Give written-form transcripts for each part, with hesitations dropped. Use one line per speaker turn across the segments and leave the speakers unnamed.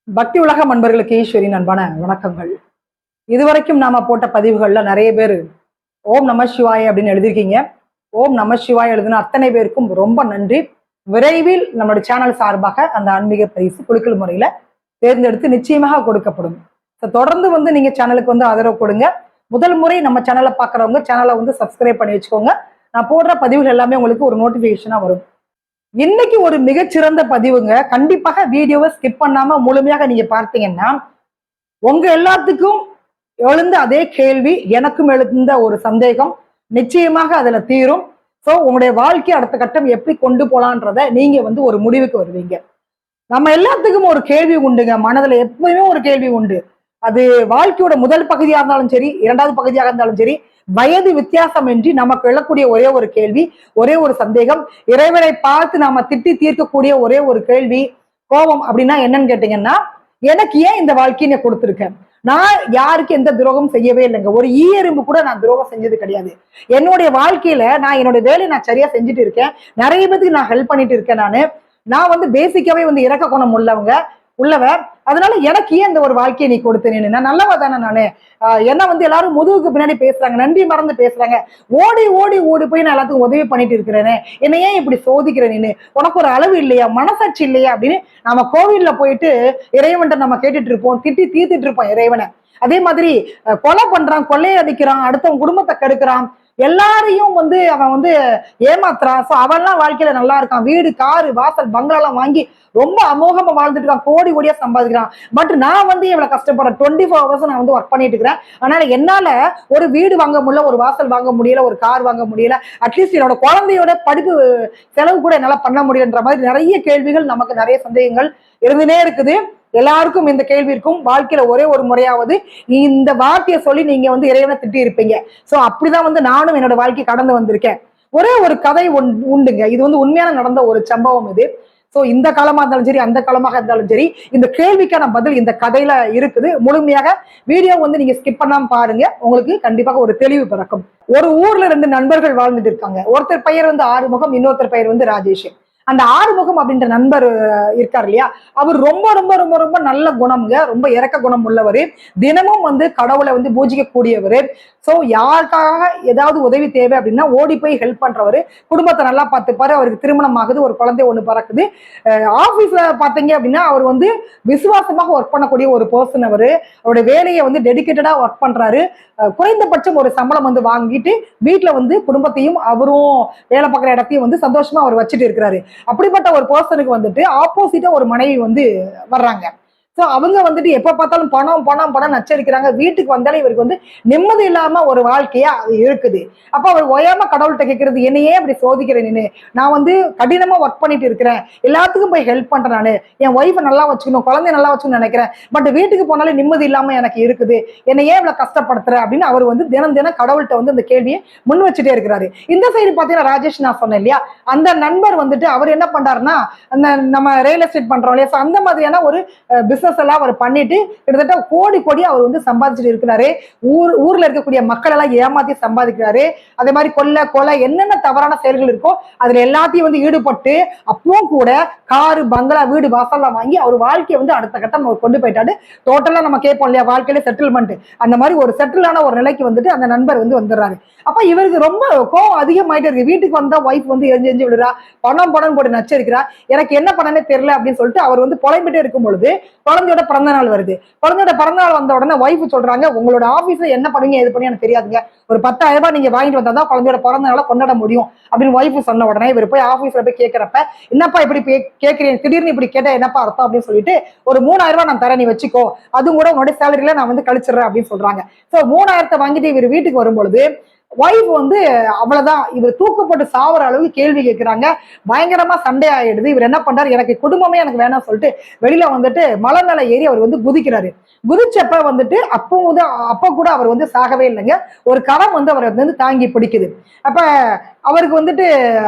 பக்தி உலக அன்பர்களுக்கு ஈஸ்வரின் அன்பான வணக்கங்கள். இதுவரைக்கும் நாம போட்ட பதிவுகள்ல நிறைய பேர் ஓம் நம சிவாய் அப்படின்னு எழுதியிருக்கீங்க. ஓம் நம சிவாய் எழுதின அத்தனை பேருக்கும் ரொம்ப நன்றி. விரைவில் நம்மளுடைய சேனல் சார்பாக அந்த ஆன்மீக பரிசு குலுக்கல் முறையில தேர்ந்தெடுத்து நிச்சயமாக கொடுக்கப்படும். தொடர்ந்து நீங்க சேனலுக்கு ஆதரவு கொடுங்க. முதல் முறை நம்ம சேனலை பார்க்குறவங்க சேனலை சப்ஸ்கிரைப் பண்ணி வச்சுக்கோங்க. நான் போடுற பதிவுகள் எல்லாமே உங்களுக்கு ஒரு நோட்டிபிகேஷனா வரும். இன்னைக்கு ஒரு மிகச்சிறந்த பதிவுங்க. கண்டிப்பாக வீடியோவை ஸ்கிப் பண்ணாம முழுமையாக நீங்க பார்த்தீங்கன்னா உங்க எல்லாத்துக்கும் எழுந்த அதே கேள்வி எனக்கும் எழுந்த ஒரு சந்தேகம் நிச்சயமாக அதுல தீரும். ஸோ உங்களுடைய வாழ்க்கை அடுத்த கட்டம் எப்படி கொண்டு போலான்றத நீங்க ஒரு முடிவுக்கு வருவீங்க. நம்ம எல்லாத்துக்கும் ஒரு கேள்வி உண்டுங்க. மனதுல எப்பவுமே ஒரு கேள்வி உண்டு. அது வாழ்க்கையோட முதல் பகுதியாக இருந்தாலும் சரி, இரண்டாவது பகுதியாக இருந்தாலும் சரி, வயது வித்தியாசமின்றி நமக்கு எழக்கூடிய ஒரே ஒரு கேள்வி, ஒரே ஒரு சந்தேகம், இறைவனை பார்த்து நாம திட்டி தீர்க்கக்கூடிய ஒரே ஒரு கேள்வி, கோபம் அப்படின்னா என்னன்னு கேட்டீங்கன்னா, எனக்கு ஏன் இந்த வாழ்க்கையை நான் கொடுத்துருக்கேன்? நான் யாருக்கு எந்த துரோகம் செய்யவே இல்லைங்க. ஒரு எறும்பு கூட நான் துரோகம் செஞ்சது கிடையாது. என்னுடைய வாழ்க்கையில நான் என்னுடைய வேலையை நான் சரியா செஞ்சுட்டு இருக்கேன். நிறைய பேருக்கு நான் ஹெல்ப் பண்ணிட்டு இருக்கேன். நான் பேசிக்காவே இறக்க குணம் உள்ளவ. அதனால எனக்கு ஏன் இந்த ஒரு வாழ்க்கையை நீ கொடுத்தேன்னு, நான் நல்லவா தானே நானு. என்ன எல்லாரும் முதுகுக்கு பின்னாடி பேசுறாங்க, நன்றி மறந்து பேசுறாங்க. ஓடி ஓடி ஓடி போய் நான் எல்லாத்துக்கும் உதவி பண்ணிட்டு இருக்கிறேனே, என்னை ஏன் இப்படி சோதிக்கிற நீனு? உனக்கு ஒரு அளவு இல்லையா, மனசாட்சி இல்லையா அப்படின்னு நம்ம கோவில்ல போயிட்டு இறைவன்ட்ட நம்ம கேட்டுட்டு இருப்போம், திட்டி தீர்த்துட்டு இருப்போம் இறைவனை. அதே மாதிரி கொலை பண்றான், கொள்ளையை அடிக்கிறான், அடுத்தவன் குடும்பத்தை கெடுக்கிறான், எல்லாரையும் அவன் ஏமாத்துறான். சோ அவன்லாம் வாழ்க்கையில நல்லா இருக்கான், வீடு காரு வாசல் பங்களாலாம் வாங்கி ரொம்ப அமோகமா வாழ்ந்துட்டு இருக்கான், கோடி கோடியா சம்பாதிக்கிறான். பட் நான் இவ்வளவு கஷ்டப்படுறேன், 24 hours நான் ஒர்க் பண்ணிட்டு இருக்கிறேன். அதனால என்னால ஒரு வீடு வாங்க முடியல, ஒரு வாசல் வாங்க முடியல, ஒரு கார் வாங்க முடியல, அட்லீஸ்ட் என்னோட குழந்தையோட படிப்பு செலவு கூட என்னால பண்ண முடியலன்ற மாதிரி நிறைய கேள்விகள், நமக்கு நிறைய சந்தேகங்கள் இருந்துனே இருக்குது. எல்லாருக்கும் இந்த கேள்வி இருக்கும். வாழ்க்கையில ஒரே ஒரு முறையாவது இந்த வார்த்தையை சொல்லி நீங்க இறைவனை திட்டி இருப்பீங்க. சோ அப்படிதான் நானும் என்னோட வாழ்க்கை கடந்து வந்திருக்கேன். ஒரே ஒரு கதை உண்டுங்க. இது உண்மையான நடந்த ஒரு சம்பவம் இது. சோ இந்த காலமா இருந்தாலும் சரி, அந்த காலமாக இருந்தாலும் சரி, இந்த கேள்விக்கான பதில் இந்த கதையில இருக்குது. முழுமையாக வீடியோ நீங்க ஸ்கிப் பண்ணாம பாருங்க. உங்களுக்கு கண்டிப்பாக ஒரு தெளிவு பிறக்கும். ஒரு ஊர்ல 2 நண்பர்கள் வாழ்ந்துட்டு இருக்காங்க. ஒருத்தர் பெயர் ஆறுமுகம், இன்னொருத்தர் பெயர் ராஜேஷ். அந்த ஆறுமுகம் அப்படின்ற நண்பர் இருக்கார் இல்லையா, அவர் ரொம்ப ரொம்ப ரொம்ப ரொம்ப நல்ல குணம்ங்க. ரொம்ப இறக்க குணம் உள்ளவர். தினமும் கடவுளை பூஜிக்க கூடியவர். சோ யாருக்காக ஏதாவது உதவி தேவை அப்படின்னா ஓடி போய் ஹெல்ப் பண்றவர். குடும்பத்தை நல்லா பார்த்துப்பாரு. அவருக்கு திருமணம் ஆகுது, ஒரு குழந்தை ஒண்ணு பிறக்குது. ஆபீஸ்ல பாத்தீங்க அப்படின்னா அவர் விசுவாசமாக ஒர்க் பண்ணக்கூடிய ஒரு பர்சன். அவருடைய வேலையை டெடிக்கேட்டடா ஒர்க் பண்றாரு. குறைந்தபட்சம் ஒரு சம்பளம் வாங்கிட்டு வீட்டுல குடும்பத்தையும் அவரும் வேலை பார்க்குற இடத்தையும் சந்தோஷமா அவர் வச்சுட்டு இருக்கிறாரு. அப்படிப்பட்ட ஒரு பர்சனுக்கு ஆப்போசிட்டா ஒரு மனைவி வர்றாங்க. சோ அவங்க எப்ப பார்த்தாலும் பணம் பணம் பணம் நச்சரிக்கிறாங்க. வீட்டுக்கு வந்தாலே இவருக்கு நிம்மதி இல்லாம ஒரு வாழ்க்கையா அது இருக்குது. அப்ப அவர் ஓயாம கடவுள்கிட்ட கேட்கறது, என்னையே அப்படி சோதிக்கிறேன் நீனு, நான் கடினமா ஒர்க் பண்ணிட்டு இருக்கிறேன், எல்லாத்துக்கும் போய் ஹெல்ப் பண்றேன், நானு என் ஒய்ஃபை நல்லா வச்சுக்கணும், குழந்தைய நல்லா வச்சுக்கணும்னு நினைக்கிறேன், பட் வீட்டுக்கு போனாலே நிம்மதி இல்லாம எனக்கு இருக்குது, என்னை ஏன் இவ்வளவு கஷ்டப்படுத்துற அப்படின்னு அவர் தினம் தினம் கடவுள்கிட்ட அந்த கேள்வியை முன் வச்சுட்டே இருக்கிறாரு. இந்த சைடு பாத்தீங்கன்னா ராஜேஷ், நான் சொன்னேன் இல்லையா, அந்த நண்பர் அவர் என்ன பண்றாருன்னா, அந்த நம்ம ரியல் எஸ்டேட் பண்றோம் இல்லையா, அந்த மாதிரியான ஒரு பிசினஸ் எல்லாம் அவர் பண்ணிட்டு கிட்டத்தட்ட கோடி கோடி அவர் சம்பாதிச்சுட்டு இருக்கிறாரு. ஊர்ல இருக்கக்கூடிய மக்கள் எல்லாம் ஏமாத்தி சம்பாதிக்கிறாரு. அதே மாதிரி கொலை என்னென்ன தவறான செயல்கள் இருக்கோ அதுல எல்லாத்தையும் ஈடுபட்டு அப்பவும் கூட காரு பங்களா வீடு வாசல்லாம் வாங்கி அவர் வாழ்க்கையை அடுத்த கட்டம் கொண்டு போயிட்டாரு. டோட்டலா நம்ம கேட்போம் இல்லையா, வாழ்க்கையில செட்டில்மெண்ட், அந்த மாதிரி ஒரு செட்டிலான ஒரு நிலைக்கு அந்த நண்பர் வந்துடுறாரு. அப்ப இவருக்கு ரொம்ப கோவம் அதிகமாயிட்டே இருக்கு. வீட்டுக்கு வந்தா ஒய்ஃப் எரிஞ்சு விடுறா, பணம் போட்டு நச்சரிக்கிறா, எனக்கு என்ன பண்ணனே தெரியல அப்படின்னு சொல்லிட்டு அவர் புலம்பிட்டே இருக்கும் பொழுது குழந்தையோட பிறந்த நாள் வருது. குழந்தையோட பிறந்த நாள் வந்த உடனே ஒய்ஃப் சொல்றாங்க, உங்களோட ஆபீஸ்ல என்ன பண்ணுவீங்க எது பண்ணி எனக்கு தெரியாதுங்க, ஒரு 10,000 ரூபாய் நீங்க வாங்கிட்டு வந்தாதான் குழந்தையோட பிறந்த நாளை கொண்டாட முடியும் அப்படின்னு ஒய்ஃப் சொன்ன உடனே இவர் போய் ஆபீஸ்ல போய் கேட்கிறப்ப, என்னப்பா இப்படி கேட்கிறீங்க, திடீர்னு இப்படி கேட்டா என்னப்பா அர்த்தம் அப்படின்னு சொல்லிட்டு, ஒரு 3,000 ரூபாய் நான் தரேன், நீ வச்சுக்கோ, அதுவும் கூட உன்னோட சேலரியில நான் கழிச்சிடுறேன் அப்படின்னு சொல்றாங்க. சோ 3,000 வாங்கிட்டு இவர் வீட்டுக்கு வரும்பொழுது ஒய்ஃப் அவ்வளவுதான், இவர் தூக்கப்பட்டு சாவர அளவுக்கு கேள்வி கேட்கிறாங்க. பயங்கரமா சண்டை ஆயிடுது. இவர் என்ன பண்றாரு, எனக்கு குடும்பமே எனக்கு வேணாம் சொல்லிட்டு வெளியில மலை மேல ஏறி அவர் குதிக்கிறாரு. குதிச்சப்ப அப்ப கூட அவர் சாகவே இல்லைங்க. ஒரு கரம் அவர் தாங்கி பிடிக்குது. அப்ப அவருக்கு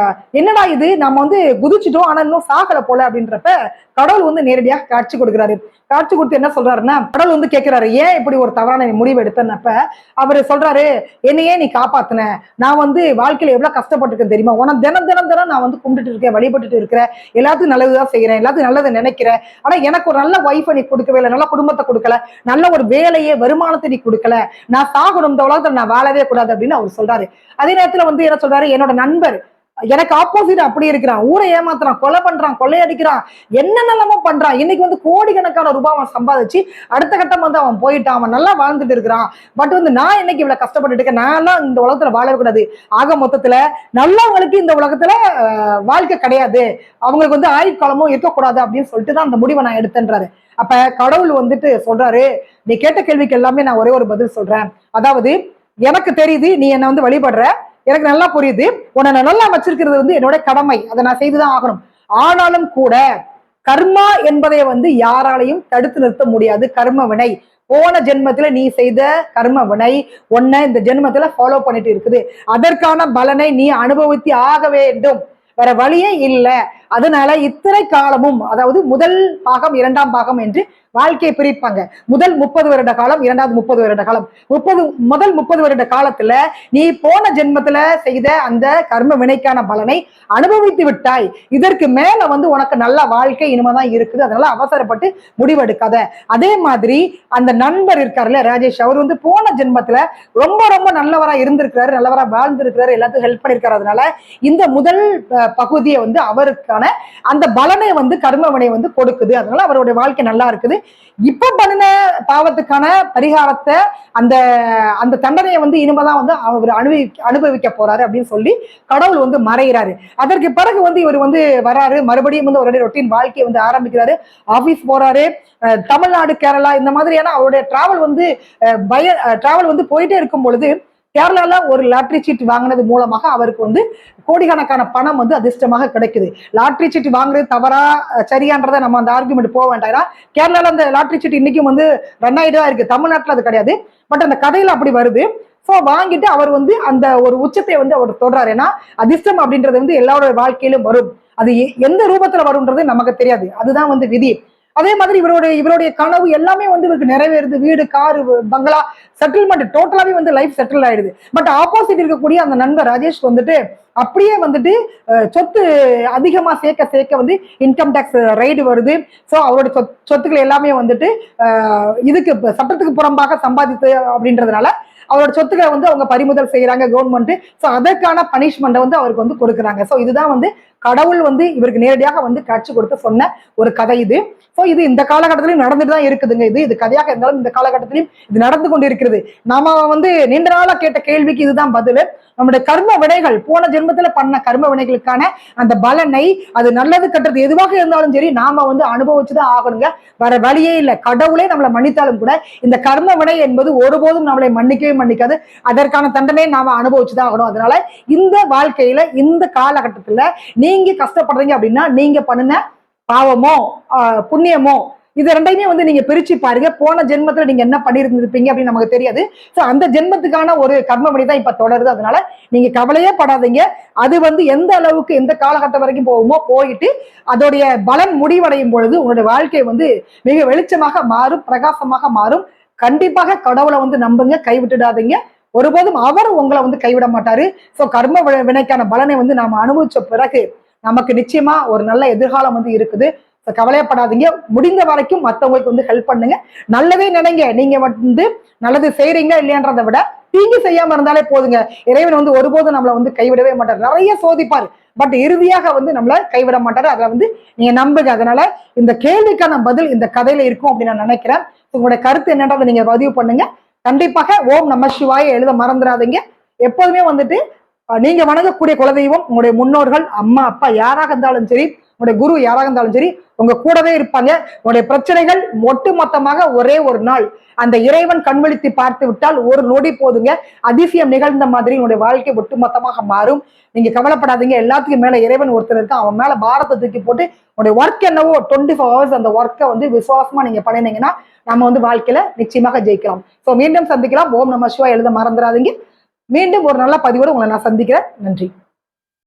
என்னடா இது, நம்ம குதிச்சுட்டோம் ஆனா இன்னும் சாகல போல அப்படின்றப்ப கடவுள் நேரடியாக காட்சி கொடுக்கிறாரு. காட்சி கொடுத்து என்ன சொல்றாருன்னா, கடவுள் வந்து கேட்கிறாரு, ஏன் இப்படி ஒரு தவறான முடிவு எடுத்தனப்ப அவரு சொல்றாரு, என்னையே நீ காப்பாத்துன, நான் வந்து வாழ்க்கையில எவ்வளவு கஷ்டப்பட்டிருக்கேன் தெரியுமா, உன தினம் தினம் தினம் நான் வந்து கும்பிட்டுட்டு இருக்கேன், வழிபட்டுட்டு இருக்கிறேன், எல்லாத்துக்கும் நல்லதுதான் செய்யறேன், எல்லாத்துக்கும் நல்லதை நினைக்கிறேன், ஆனா எனக்கு ஒரு நல்ல வைஃபை நீ கொடுக்கவே இல்லை, நல்ல குடும்பத்தை கொடுக்கல, நல்ல ஒரு வேலையை வருமானத்தை நீ கொடுக்கல, நான் சாகணும், இந்த உலகத்துல நான் வாழவே கூடாது அப்படின்னு அவர் சொல்றாரு. அதே நேரத்துல வந்து என்ன சொல்றாரு, என்னோட நண்பர் எனக்கு ஆப்போசிட் அப்படி இருக்கிறான், ஊரை ஏமாத்துறான், கொலை பண்றான், கொள்ளையடிக்கிறான், என்னென்னமோ பண்றான், இன்னைக்கு வந்து கோடிக்கணக்கான ரூபாய் அவன் சம்பாதிச்சு அடுத்த கட்டம் வந்து அவன் போயிட்டான், அவன் நல்லா வாழ்ந்துட்டு இருக்கிறான். பட் வந்து நான் இன்னைக்கு இவ்வளவு கஷ்டப்பட்டு இருக்கேன், நான் இந்த உலகத்துல வாழவே கூடாது. ஆக மொத்தத்துல நல்லவங்களுக்கு இந்த உலகத்துல வாழ்க்கை கிடையாது, அவங்களுக்கு வந்து ஆயுட்காலமும் இருக்கக்கூடாது அப்படின்னு சொல்லிட்டு தான் அந்த முடிவை நான் எடுத்தேன்றாரு. அப்ப கடவுள் வந்துட்டு சொல்றாரு, நீ கேட்ட கேள்விக்கு எல்லாமே நான் ஒரே ஒரு பதில் சொல்றேன். அதாவது எனக்கு தெரியுது நீ என்ன வந்து வழிபடுற, எனக்கு நல்லா புரியுது, உன்னை நான் நல்லா வச்சிருக்கிறது வந்து என்னோட கடமை, அதை நான் செய்துதான் ஆகணும். ஆனாலும் கூட கர்மா என்பதை வந்து யாராலையும் தடுத்து நிறுத்த முடியாது. கர்ம வினை, போன ஜென்மத்துல நீ செய்த கர்ம வினை உன்னை இந்த ஜென்மத்துல ஃபாலோ பண்ணிட்டு இருக்குது. அதற்கான பலனை நீ அனுபவித்து ஆக வேண்டும், வேற வழியே இல்லை. அதனால இத்தனை காலமும், அதாவது முதல் பாகம் இரண்டாம் பாகம் என்று வாழ்க்கையை பிரிப்பாங்க. முதல் 30 வருட காலம், இரண்டாவது 30 வருட காலம். முதல் 30 வருட காலத்துல நீ போன ஜென்மத்துல செய்த அந்த கர்ம வினைக்கான பலனை அனுபவித்து விட்டாய். இதற்கு மேல வந்து உனக்கு நல்ல வாழ்க்கை இனிமேதான் இருக்குது, அதனால அவசரப்பட்டு முடிவெடுக்காத. அதே மாதிரி அந்த நண்பர் இருக்காருல்ல ராஜேஷ், அவர் வந்து போன ஜென்மத்துல ரொம்ப ரொம்ப நல்லவரா இருந்திருக்கிறாரு, நல்லவரா வாழ்ந்திருக்கிறாரு, எல்லாத்துக்கும் ஹெல்ப் பண்ணிருக்காரு. அதனால இந்த முதல் பகுதியை வந்து அவருக்கான அந்த பலனை வந்து கர்ம வினை வந்து கொடுக்குது. அதனால அவருடைய வாழ்க்கை நல்லா இருக்குது. இப்ப பண்ணின பாவத்துக்கான பரிகாரத்தை, அந்த அந்த தண்டனையை வந்து இனிமேதான் வந்து அவர் அனுபவிக்க போறாரு அப்படின்னு சொல்லி கடவுள் வந்து மறைகிறாரு. அதற்கு பிறகு வந்து இவர் வந்து வராரு, மறுபடியும் வந்து அவருடைய ரொட்டீன் வாழ்க்கையை வந்து ஆரம்பிக்கிறாரு. ஆபீஸ் போறாரு, தமிழ்நாடு, கேரளா இந்த மாதிரியான அவருடைய டிராவல் வந்து போயிட்டே இருக்கும் பொழுது கேரளால ஒரு லாட்ரி சீட் வாங்கினது மூலமாக அவருக்கு வந்து கோடிக்கணக்கான பணம் வந்து அதிர்ஷ்டமாக கிடைக்குது. லாட்ரி சீட் வாங்குறது தவறா சரியான்றதை நம்ம அந்த ஆர்குமெண்ட் போக வேண்டாம். கேரளால அந்த லாட்ரி சீட் இன்னைக்கும் வந்து ரன் ஆயிட்டு தான் இருக்கு, தமிழ்நாட்டுல அது கிடையாது. பட் அந்த கதையில அப்படி வருது. ஸோ வாங்கிட்டு அவர் வந்து அந்த ஒரு உச்சத்தை வந்து அவர் தொடர்றாரு. ஏன்னா அதிர்ஷ்டம் அப்படின்றது வந்து எல்லாரோட வாழ்க்கையிலும் வரும், அது எந்த ரூபத்துல வரும்ன்றது நமக்கு தெரியாது, அதுதான் வந்து விதி. அதே மாதிரி இவருடைய கனவு எல்லாமே வந்து இவருக்கு நிறைவேறுது, வீடு, காரு, பங்களா, செட்டில்மெண்ட், டோட்டலாவே வந்து லைஃப் செட்டில் ஆயிடுது. பட் ஆப்போசிட் இருக்கக்கூடிய அந்த நண்பர் ராஜேஷ் வந்துட்டு அப்படியே வந்துட்டு சொத்து அதிகமா சேர்க்க வந்து இன்கம் டேக்ஸ் ரைடு வருது. ஸோ அவருடைய சொத்துக்கள் எல்லாமே வந்துட்டு இதுக்கு சட்டத்துக்கு புறம்பாக சம்பாதித்து அப்படின்றதுனால அவரோட சொத்துக்களை வந்து அவங்க பறிமுதல் செய்யறாங்க கவர்மெண்ட். ஸோ அதற்கான பனிஷ்மெண்ட்டை வந்து அவருக்கு வந்து கொடுக்குறாங்க. ஸோ இதுதான் வந்து கடவுள் வந்து இவருக்கு நேரடியாக வந்து காட்சி கொடுத்து சொன்ன ஒரு கதை இது. ஸோ இது இந்த காலகட்டத்திலையும் நடந்துட்டு தான் இருக்குதுங்க. இது கதையாக இருந்தாலும் இந்த காலகட்டத்திலையும் இது நடந்து கொண்டு இருக்கிறது. நாம வந்து நீண்ட நாளா கேட்ட கேள்விக்கு இதுதான் பதில். நம்முடைய கர்ம வினைகள், போன ஜென்மத்துல பண்ண கர்ம வினைகளுக்கான அந்த பலனை, அது நல்லது கட்டுறது எதுவாக இருந்தாலும் சரி, நாம வந்து அனுபவிச்சுதான் ஆகணுங்க, வேற வழியே இல்லை. கடவுளே நம்மளை மன்னித்தாலும் கூட இந்த கர்ம வினை என்பது ஒருபோதும் நம்மளை மன்னிக்கவே மன்னிக்காது, அதற்கான தண்டனையை நாம அனுபவிச்சுதான் ஆகணும். அதனால இந்த வாழ்க்கையில இந்த காலகட்டத்துல நீங்க கஷ்டப்படுறீங்க அப்படின்னா நீங்க பண்ணுன பாவமோ புண்ணியமோ இது ரெண்டையுமே வந்து நீங்க பிரிச்சு பாருங்க. போன ஜென்மத்துல நீங்க என்ன பண்ணிருந்திருப்பீங்க அப்படின்னு நமக்கு தெரியாது. சோ அந்த ஜென்மத்துக்கான ஒரு கர்மமணி தான் இப்ப தொடருது. அதனால நீங்க கவலையே படாதீங்க. அது வந்து எந்த அளவுக்கு எந்த காலகட்டம் வரைக்கும் போகுமோ போயிட்டு அதோடைய பலன் முடிவடையும் பொழுது உங்களுடைய வாழ்க்கை வந்து மிக வெளிச்சமாக மாறும், பிரகாசமாக மாறும். கண்டிப்பாக கடவுளை வந்து நம்புங்க, கைவிட்டுடாதீங்க. ஒருபோதும் அவர் உங்களை வந்து கைவிட மாட்டாரு. சோ கர்ம வினைக்கான பலனை வந்து நாம அனுபவிச்ச பிறகு நமக்கு நிச்சயமா ஒரு நல்ல எதிர்காலம் வந்து இருக்குது. கவலையப்படாதீங்க. முடிந்த வரைக்கும் மற்றவங்களுக்கு வந்து ஹெல்ப் பண்ணுங்க, நல்லதே நினைங்க. நீங்க வந்து நல்லது செய்யறீங்க இல்லையன்றதை விட தீங்கு செய்யாம இருந்தாலே போதுங்க. இறைவன் வந்து ஒருபோதும் நம்மளை வந்து கைவிடவே மாட்டார், நிறைய சோதிப்பார், பட் இறுதியாக வந்து நம்மளை கைவிட மாட்டாரு. அதை வந்து நீங்க நம்புங்க. அதனால இந்த கேள்விக்கான பதில் இந்த கதையில இருக்கும் அப்படின்னு நான் நினைக்கிறேன். உங்களுடைய கருத்து என்னன்றதை நீங்க பதிவு பண்ணுங்க. கண்டிப்பாக ஓம் நம சிவாய எழுத மறந்துடாதீங்க. எப்போதுமே வந்துட்டு நீங்க வணங்கக்கூடிய குலதெய்வம், உங்களுடைய முன்னோர்கள், அம்மா அப்பா யாராக இருந்தாலும் சரி, உங்களுடைய குரு யாராக இருந்தாலும் சரி, உங்க கூடவே இருப்பாங்க. உங்களுடைய பிரச்சனைகள் ஒட்டு மொத்தமாக ஒரே ஒரு நாள் அந்த இறைவன் கண்விழித்து பார்த்து விட்டால் ஒரு நொடி போதுங்க, அதிசயம் நிகழ்ந்த மாதிரி உங்களுடைய வாழ்க்கை ஒட்டுமொத்தமாக மாறும். நீங்க கவலைப்படாதீங்க. எல்லாத்துக்கும் மேல இறைவன் ஒருத்தர் இருக்கான், அவன் மேல பாரத்தை தூக்கி போட்டு உங்களுடைய ஒர்க் என்னவோ 24 hours அந்த ஒர்க்கை வந்து விசுவாசமா நீங்க பண்ணினீங்கன்னா நம்ம வந்து வாழ்க்கையில நிச்சயமாக ஜெயிக்கலாம். சோ மீண்டும் சந்திக்கலாம். ஓம் நம சிவாய எழுத மறந்துடாதீங்க. மீண்டும் ஒரு நல்ல பதிவோடு உங்களை நான் சந்திக்கிறேன். நன்றி.